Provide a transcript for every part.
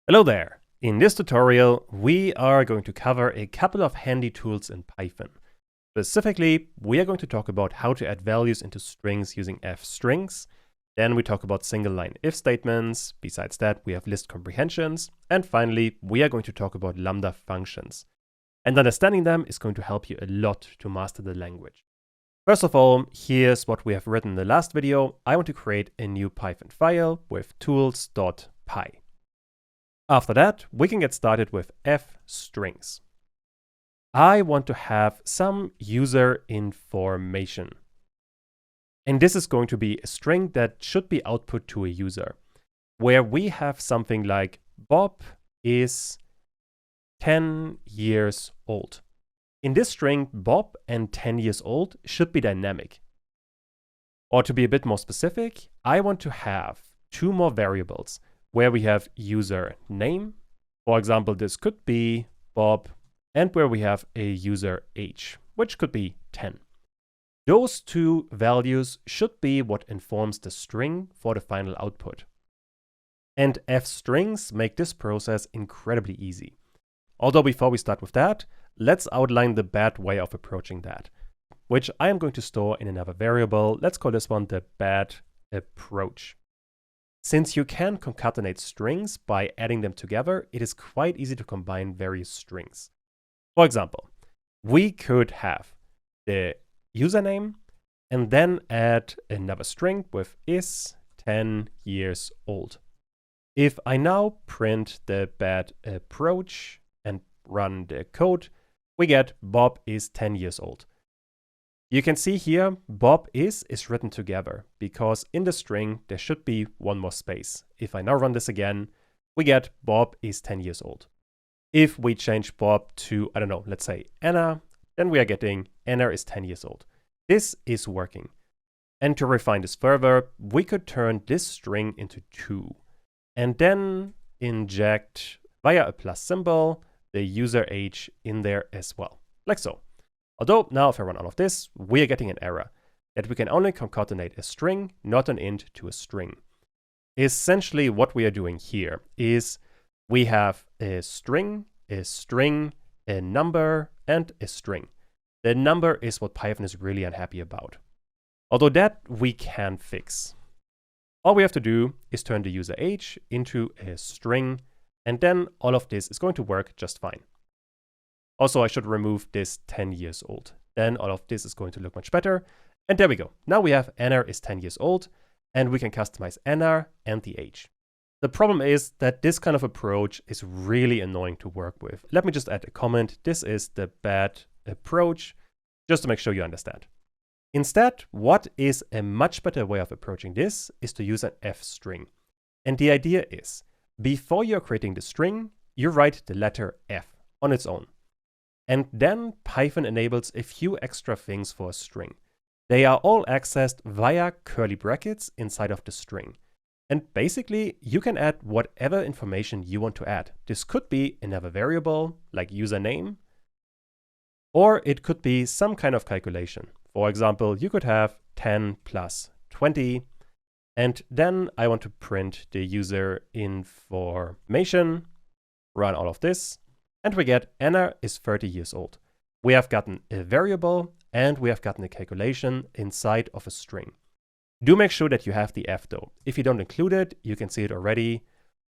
Hello there! In this tutorial, we are going to cover a couple of handy tools in Python. Specifically, we are going to talk about how to add values into strings using fstrings. Then we talk about single-line if statements. Besides that, we have list comprehensions. And finally, we are going to talk about Lambda functions. And understanding them is going to help you a lot to master the language. First of all, here's what we have written in the last video. I want to create a new Python file with tools.py. After that, we can get started with fstrings. I want to have some user information. And this is going to be a string that should be output to a user, where we have something like Bob is 10 years old. In this string, Bob and 10 years old should be dynamic. Or to be a bit more specific, I want to have two more variables where we have user name. For example, this could be Bob, and where we have a user age, which could be 10. Those two values should be what informs the string for the final output. And fstrings make this process incredibly easy. Although before we start with that, let's outline the bad way of approaching that, which I am going to store in another variable. Let's call this one the bad approach. Since you can concatenate strings by adding them together, it is quite easy to combine various strings. For example, we could have the username and then add another string with is 10 years old. If I now print the bad approach and run the code, we get Bob is 10 years old. You can see here, Bob is written together because in the string there should be one more space. If I now run this again, we get Bob is 10 years old. If we change Bob to, I don't know, let's say Anna, then we are getting Anna is 10 years old. This is working. And to refine this further, we could turn this string into 2 and then inject via a plus symbol the user age in there as well, like so. Although now if I run all of this, we are getting an error that we can only concatenate a string, not an int, to a string. Essentially what we are doing here is we have a string, a number, and a string. The number is what Python is really unhappy about. Although that we can fix. All we have to do is turn the user age into a string, and then all of this is going to work just fine. Also, I should remove this 10 years old. Then all of this is going to look much better. And there we go. Now we have Anna is 10 years old, and we can customize Anna and the age. The problem is that this kind of approach is really annoying to work with. Let me just add a comment. This is the bad approach, just to make sure you understand. Instead, what is a much better way of approaching this is to use an f-string. And the idea is, before you're creating the string, you write the letter f on its own. And then Python enables a few extra things for a string. They are all accessed via curly brackets inside of the string. And basically, you can add whatever information you want to add. This could be another variable, like username, or it could be some kind of calculation. For example, you could have 10 plus 20, and then I want to print the user information, run all of this, and we get Anna is 30 years old. We have gotten a variable and we have gotten a calculation inside of a string. Do make sure that you have the f though. If you don't include it, you can see it already.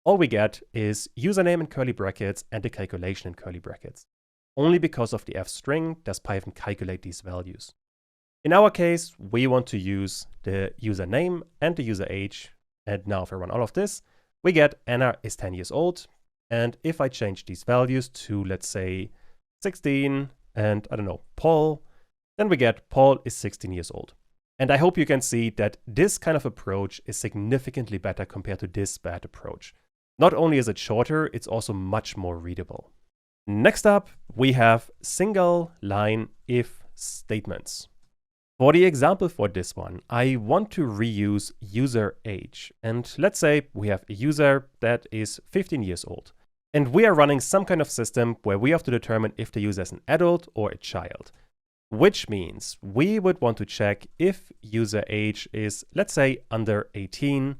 All we get is username in curly brackets and the calculation in curly brackets. Only because of the f string does Python calculate these values. In our case, we want to use the username and the user age. And now if I run all of this, we get Anna is 10 years old. And if I change these values to, let's say, 16 and, I don't know, Paul, then we get Paul is 16 years old. And I hope you can see that this kind of approach is significantly better compared to this bad approach. Not only is it shorter, it's also much more readable. Next up, we have single line if statements. For the example for this one, I want to reuse user age. And let's say we have a user that is 15 years old. And we are running some kind of system where we have to determine if the user is an adult or a child. Which means we would want to check if user age is, let's say, under 18,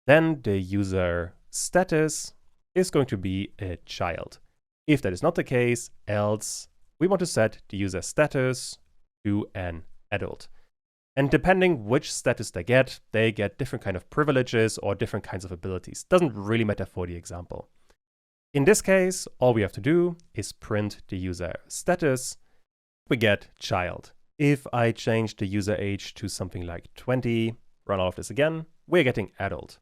then the user status is going to be a child. If that is not the case, else we want to set the user status to an adult. And depending which status they get different kind of privileges or different kinds of abilities. Doesn't really matter for the example. In this case, all we have to do is print the user status. We get child. If I change the user age to something like 20, run all of this again, we're getting adult.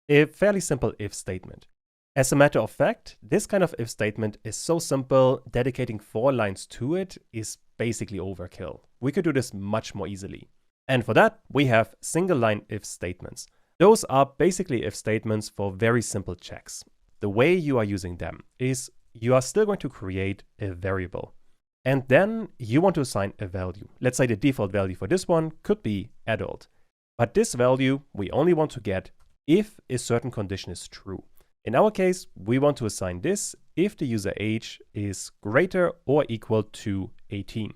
A fairly simple if statement. As a matter of fact, this kind of if statement is so simple, dedicating 4 lines to it is basically overkill. We could do this much more easily. And for that, we have single line if statements. Those are basically if statements for very simple checks. The way you are using them is you are still going to create a variable. And then you want to assign a value. Let's say the default value for this one could be adult. But this value we only want to get if a certain condition is true. In our case, we want to assign this if the user age is greater or equal to 18.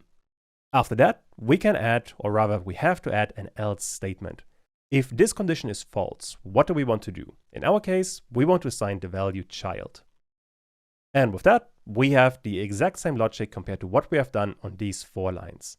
After that, we can add, or rather we have to add an else statement. If this condition is false, what do we want to do? In our case, we want to assign the value child. And with that, we have the exact same logic compared to what we have done on these 4 lines.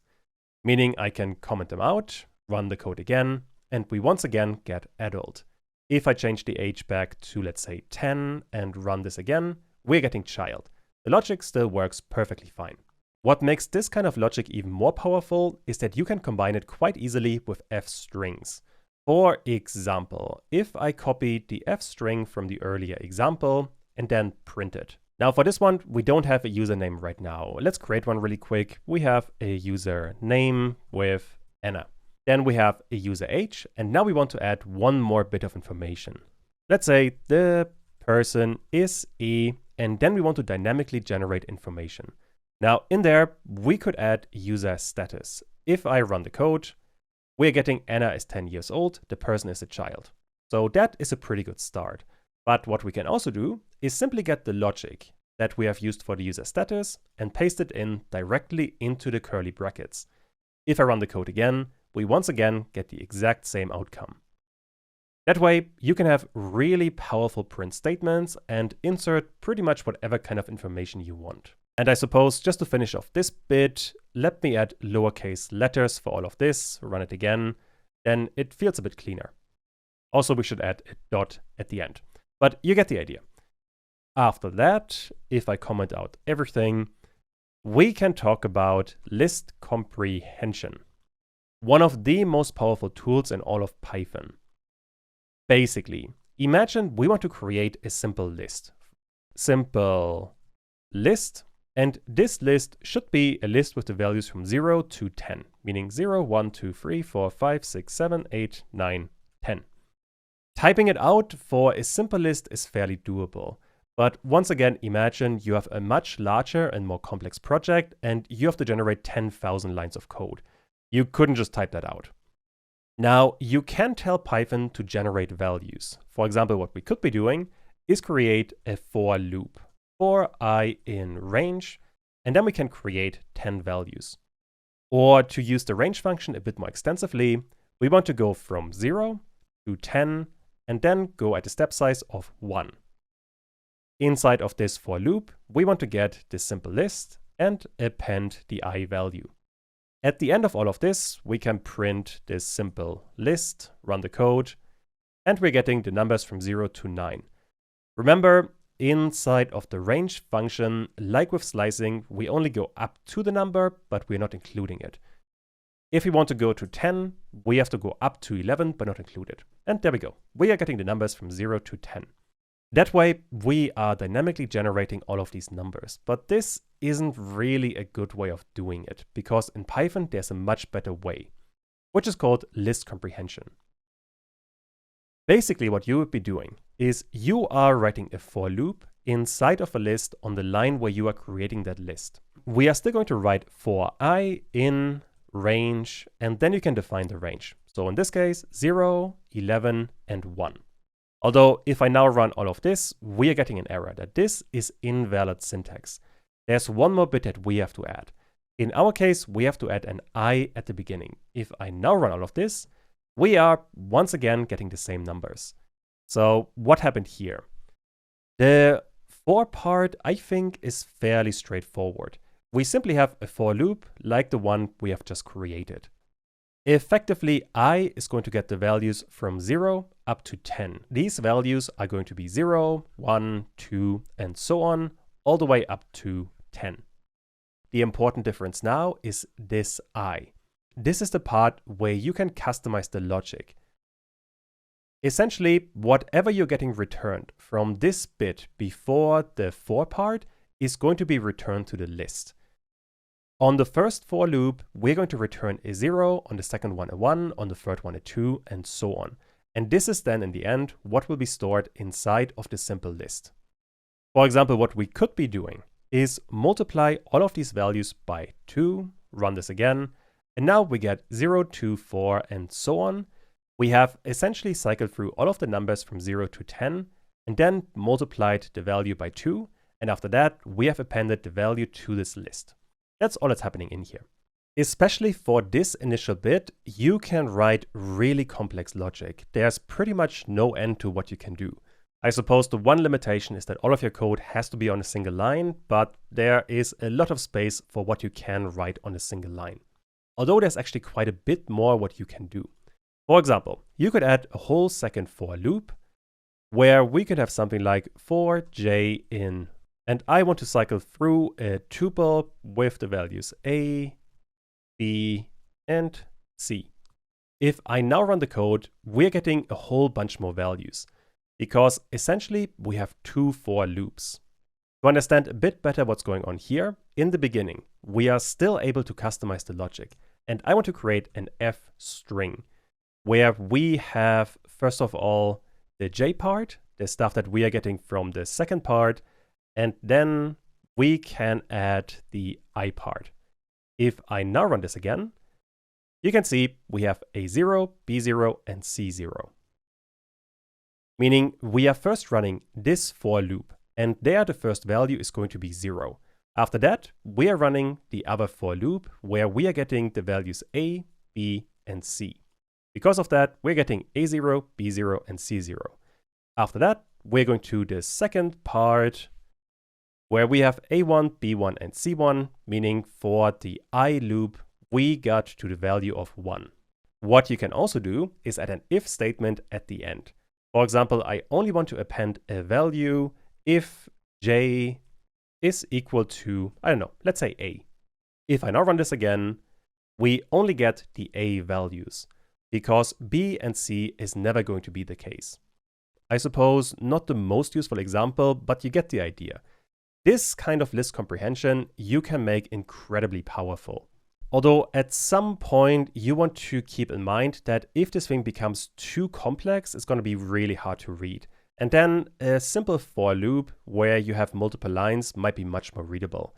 Meaning I can comment them out, run the code again, and we once again get adult. If I change the age back to, let's say, 10 and run this again, we're getting child. The logic still works perfectly fine. What makes this kind of logic even more powerful is that you can combine it quite easily with f strings. For example, if I copy the f string from the earlier example and then print it. Now for this one, we don't have a username right now. Let's create one really quick. We have a user name with Anna. Then we have a user age, and now we want to add one more bit of information. Let's say the person is E, and then we want to dynamically generate information. Now in there, we could add user status. If I run the code, we're getting Anna is 10 years old, the person is a child. So that is a pretty good start. But what we can also do is simply get the logic that we have used for the user status and paste it in directly into the curly brackets. If I run the code again, we once again get the exact same outcome. That way, you can have really powerful print statements and insert pretty much whatever kind of information you want. And I suppose just to finish off this bit, let me add lowercase letters for all of this, run it again, then it feels a bit cleaner. Also, we should add a dot at the end. But you get the idea. After that, if I comment out everything, we can talk about list comprehension. One of the most powerful tools in all of Python. Basically, imagine we want to create a simple list. Simple list. And this list should be a list with the values from 0 to 10, meaning 0, 1, 2, 3, 4, 5, 6, 7, 8, 9, 10. Typing it out for a simple list is fairly doable. But once again, imagine you have a much larger and more complex project and you have to generate 10,000 lines of code. You couldn't just type that out. Now, you can tell Python to generate values. For example, what we could be doing is create a for loop. For I in range, and then we can create 10 values. Or to use the range function a bit more extensively, we want to go from 0 to 10 and then go at a step size of 1. Inside of this for loop, we want to get this simple list and append the I value. At the end of all of this, we can print this simple list, run the code, and we're getting the numbers from 0 to 9. Remember, inside of the range function, like with slicing, we only go up to the number, but we're not including it. If we want to go to 10, we have to go up to 11, but not include it. And there we go. We are getting the numbers from 0 to 10. That way, we are dynamically generating all of these numbers. But this isn't really a good way of doing it, because in Python, there's a much better way, which is called list comprehension. Basically, what you would be doing is you are writing a for loop inside of a list on the line where you are creating that list. We are still going to write for I in range, and then you can define the range. So in this case, 0, 11, and 1. Although if I now run all of this, we are getting an error that this is invalid syntax. There's one more bit that we have to add. In our case, we have to add an I at the beginning. If I now run all of this, we are once again getting the same numbers. So what happened here? The for part, I think, is fairly straightforward. We simply have a for loop like the one we have just created. Effectively, I is going to get the values from 0 up to 10. These values are going to be 0, 1, 2, and so on, all the way up to 10. The important difference now is this I. This is the part where you can customize the logic. Essentially, whatever you're getting returned from this bit before the for part is going to be returned to the list. On the first for loop, we're going to return a 0, on the second one a 1, on the third one a 2, and so on. And this is then in the end what will be stored inside of the simple list. For example, what we could be doing is multiply all of these values by 2, run this again, and now we get 0, 2, 4, and so on. We have essentially cycled through all of the numbers from 0 to 10, and then multiplied the value by 2, and after that, we have appended the value to this list. That's all that's happening in here. Especially for this initial bit, you can write really complex logic. There's pretty much no end to what you can do. I suppose the one limitation is that all of your code has to be on a single line, but there is a lot of space for what you can write on a single line. Although there's actually quite a bit more what you can do. For example, you could add a whole second for loop where we could have something like for j in, and I want to cycle through a tuple with the values a, b, and c. If I now run the code, we're getting a whole bunch more values because essentially we have two for loops. To understand a bit better what's going on here, in the beginning, we are still able to customize the logic, and I want to create an f string where we have, first of all, the j part, the stuff that we are getting from the second part, and then we can add the I part. If I now run this again, you can see we have A0, B0, and C0. Meaning we are first running this for loop, and there the first value is going to be 0. After that, we are running the other for loop, where we are getting the values A, B, and C. Because of that, we're getting A0, B0, and C0. After that, we're going to the second part, where we have A1, B1, and C1, meaning for the I loop, we got to the value of 1. What you can also do is add an if statement at the end. For example, I only want to append a value if j is equal to, I don't know, let's say a. If I now run this again, we only get the a values, because b and c is never going to be the case. I suppose not the most useful example, but you get the idea. This kind of list comprehension you can make incredibly powerful. Although at some point you want to keep in mind that if this thing becomes too complex, it's going to be really hard to read. And then a simple for loop where you have multiple lines might be much more readable.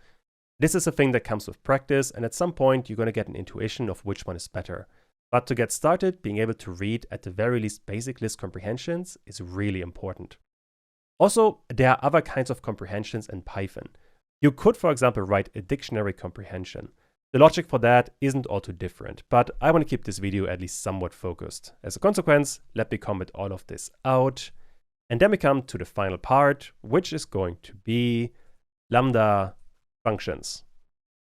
This is a thing that comes with practice, and at some point you're going to get an intuition of which one is better. But to get started, being able to read at the very least basic list comprehensions is really important. Also, there are other kinds of comprehensions in Python. You could, for example, write a dictionary comprehension. The logic for that isn't all too different, but I want to keep this video at least somewhat focused. As a consequence, let me comment all of this out. And then we come to the final part, which is going to be Lambda functions.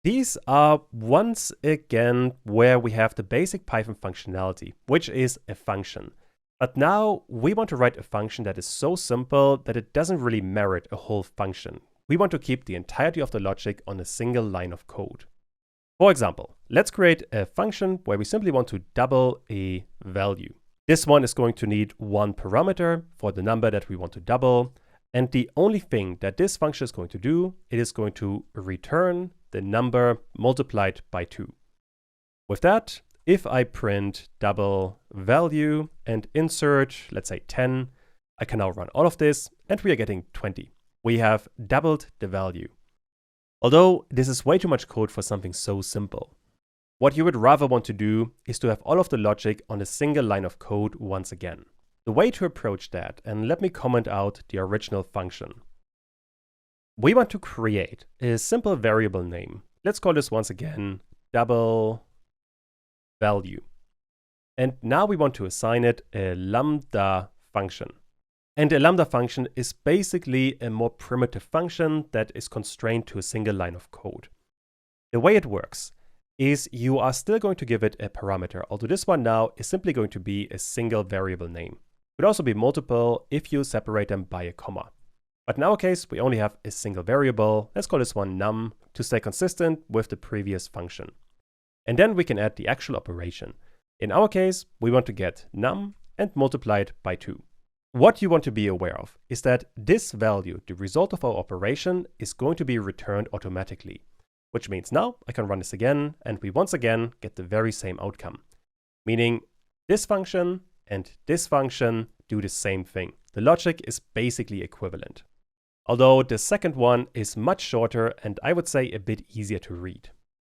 These are once again where we have the basic Python functionality, which is a function. But now we want to write a function that is so simple that it doesn't really merit a whole function. We want to keep the entirety of the logic on a single line of code. For example, let's create a function where we simply want to double a value. This one is going to need one parameter for the number that we want to double. And the only thing that this function is going to do, it is going to return the number multiplied by 2. With that, if I print double value and insert, let's say 10, I can now run all of this and we are getting 20. We have doubled the value. Although this is way too much code for something so simple. What you would rather want to do is to have all of the logic on a single line of code once again. The way to approach that, and let me comment out the original function. We want to create a simple variable name. Let's call this once again double value. And now we want to assign it a lambda function. And a lambda function is basically a more primitive function that is constrained to a single line of code. The way it works is you are still going to give it a parameter, although this one now is simply going to be a single variable name. It could also be multiple if you separate them by a comma. But in our case, we only have a single variable. Let's call this one num to stay consistent with the previous function. And then we can add the actual operation. In our case, we want to get num and multiply it by 2. What you want to be aware of is that this value, the result of our operation, is going to be returned automatically. Which means now I can run this again, and we once again get the very same outcome. Meaning this function and this function do the same thing. The logic is basically equivalent. Although the second one is much shorter and I would say a bit easier to read.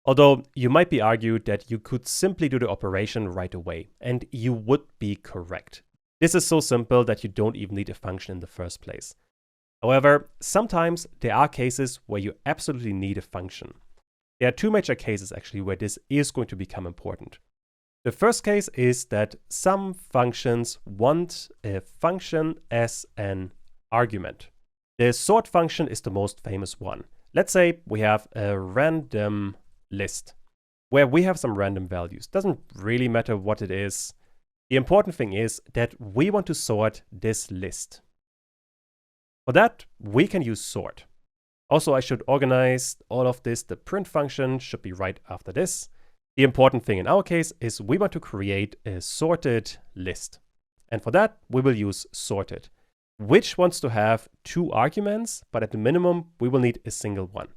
Although you might be argued that you could simply do the operation right away, and you would be correct. This is so simple that you don't even need a function in the first place. However, sometimes there are cases where you absolutely need a function. There are two major cases actually where this is going to become important. The first case is that some functions want a function as an argument. The sort function is the most famous one. Let's say we have a random list where we have some random values. Doesn't really matter what it is. The important thing is that we want to sort this list. For that, we can use sort. Also, I should organize all of this. The print function should be right after this. The important thing in our case is we want to create a sorted list. And for that, we will use sorted, which wants to have 2 arguments, but at the minimum, we will need a single one.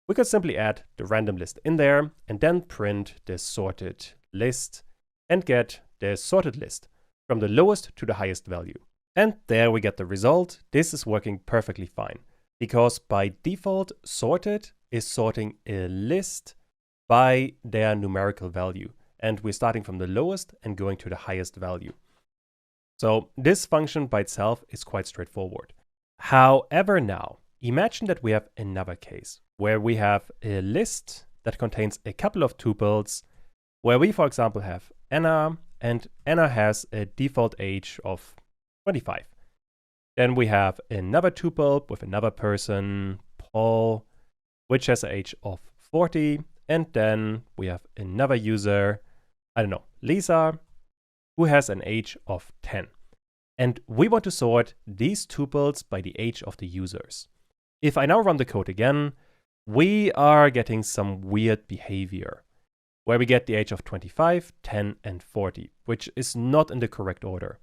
We could simply add the random list in there and then print the sorted list and get the sorted list from the lowest to the highest value. And there we get the result. This is working perfectly fine because by default, sorted is sorting a list by their numerical value. And we're starting from the lowest and going to the highest value. So this function by itself is quite straightforward. However, now imagine that we have another case where we have a list that contains a couple of tuples where we, for example, have Anna, and Anna has a default age of 25. Then we have another tuple with another person, Paul, which has an age of 40. And then we have another user, Lisa, who has an age of 10. And we want to sort these tuples by the age of the users. If I now run the code again, we are getting some weird behavior, where we get the age of 25, 10, and 40, which is not in the correct order.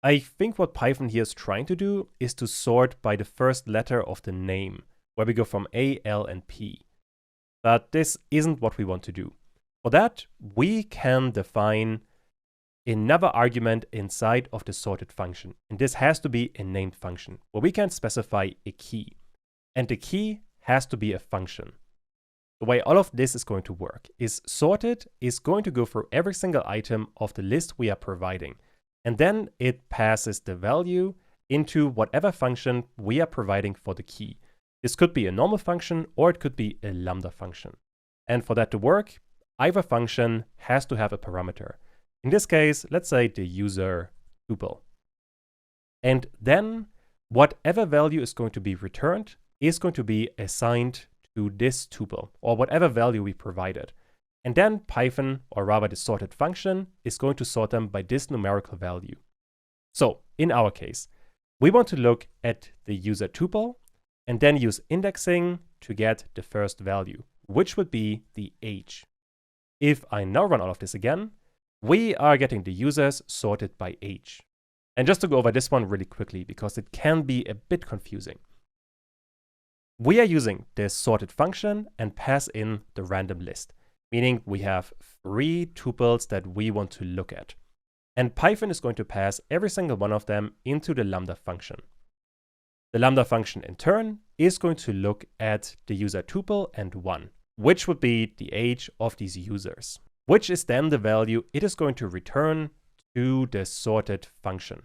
I think what Python here is trying to do is to sort by the first letter of the name, where we go from A, L, and P. But this isn't what we want to do. For that, we can define another argument inside of the sorted function. And this has to be a named function, where we can specify a key. And the key has to be a function. The way all of this is going to work is sorted is going to go through every single item of the list we are providing. And then it passes the value into whatever function we are providing for the key. This could be a normal function or it could be a lambda function. And for that to work, either function has to have a parameter. In this case, let's say the user tuple. And then whatever value is going to be returned is going to be assigned to this tuple, or whatever value we provided. And then Python, or rather the sorted function, is going to sort them by this numerical value. So in our case, we want to look at the user tuple and then use indexing to get the first value, which would be the age. If I now run all of this again, we are getting the users sorted by age. And just to go over this one really quickly, because it can be a bit confusing. We are using this sorted function and pass in the random list, meaning we have 3 tuples that we want to look at. And Python is going to pass every single one of them into the Lambda function. The Lambda function in turn is going to look at the user tuple and 1, which would be the age of these users, which is then the value it is going to return to the sorted function.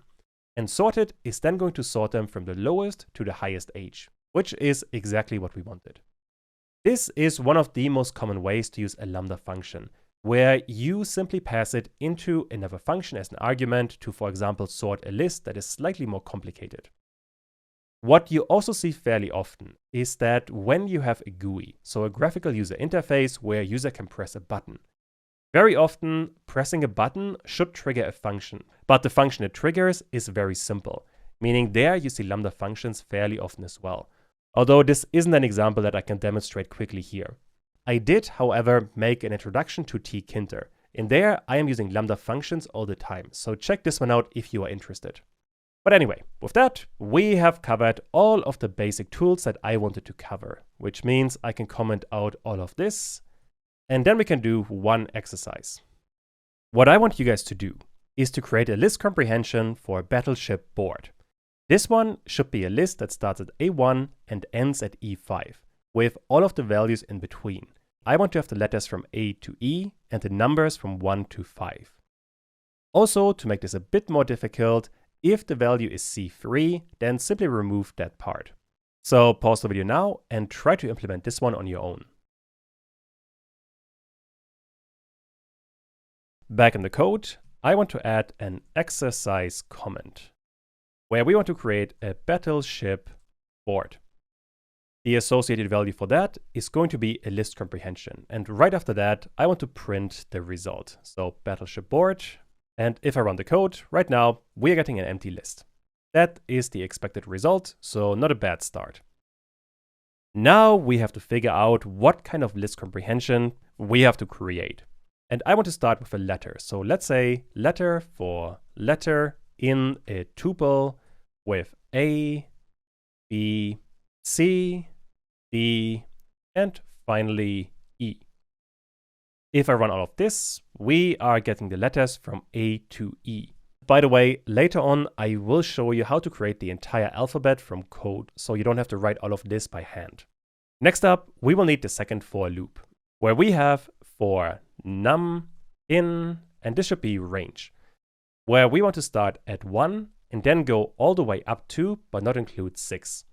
And sorted is then going to sort them from the lowest to the highest age, which is exactly what we wanted. This is one of the most common ways to use a Lambda function, where you simply pass it into another function as an argument to, for example, sort a list that is slightly more complicated. What you also see fairly often is that when you have a GUI, so a graphical user interface where a user can press a button, very often pressing a button should trigger a function, but the function it triggers is very simple, meaning there you see Lambda functions fairly often as well. Although this isn't an example that I can demonstrate quickly here. I did, however, make an introduction to tkinter. In there, I am using Lambda functions all the time, so check this one out if you are interested. But anyway, with that, we have covered all of the basic tools that I wanted to cover, which means I can comment out all of this, and then we can do one exercise. What I want you guys to do is to create a list comprehension for a Battleship board. This one should be a list that starts at A1 and ends at E5, with all of the values in between. I want to have the letters from A to E and the numbers from 1 to 5. Also, to make this a bit more difficult, if the value is C3, then simply remove that part. So pause the video now and try to implement this one on your own. Back in the code, I want to add an exercise comment, where we want to create a Battleship board. The associated value for that is going to be a list comprehension. And right after that, I want to print the result. So Battleship board. And if I run the code, right now, we are getting an empty list. That is the expected result, so not a bad start. Now we have to figure out what kind of list comprehension we have to create. And I want to start with a letter. So let's say letter for letter in a tuple with A, B, C, D, and finally E. If I run all of this, we are getting the letters from A to E. By the way, later on, I will show you how to create the entire alphabet from code, so you don't have to write all of this by hand. Next up, we will need the second for loop, where we have for num, in, and this should be range, where we want to start at 1 and then go all the way up to, but not include 6.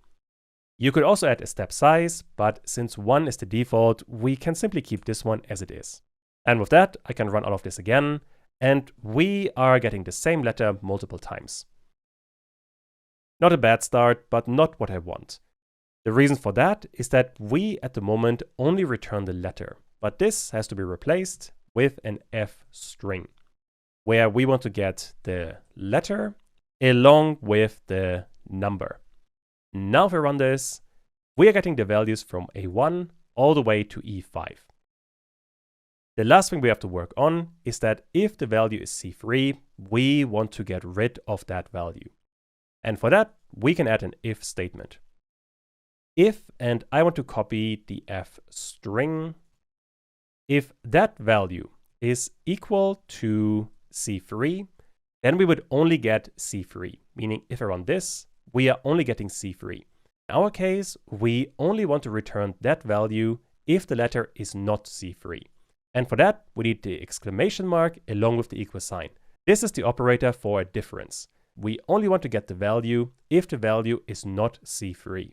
You could also add a step size, but since 1 is the default, we can simply keep this one as it is. And with that, I can run all of this again, and we are getting the same letter multiple times. Not a bad start, but not what I want. The reason for that is that we at the moment only return the letter, but this has to be replaced with an F string, where we want to get the letter along with the number. Now if I run this, we are getting the values from A1 all the way to E5. The last thing we have to work on is that if the value is C3, we want to get rid of that value. And for that, we can add an if statement. If, and I want to copy the F string, if that value is equal to C3, then we would only get C3, meaning if I run this, we are only getting C3. In our case, we only want to return that value if the letter is not C3. And for that, we need the exclamation mark along with the equal sign. This is the operator for a difference. We only want to get the value if the value is not C3.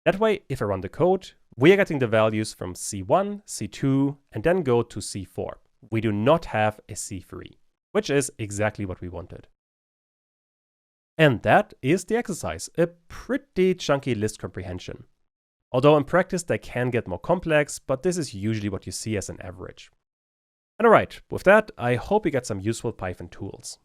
That way, if I run the code, we are getting the values from C1, C2, and then go to C4. We do not have a C3, which is exactly what we wanted. And that is the exercise, a pretty chunky list comprehension. Although in practice they can get more complex, but this is usually what you see as an average. And alright, with that, I hope you get some useful Python tools.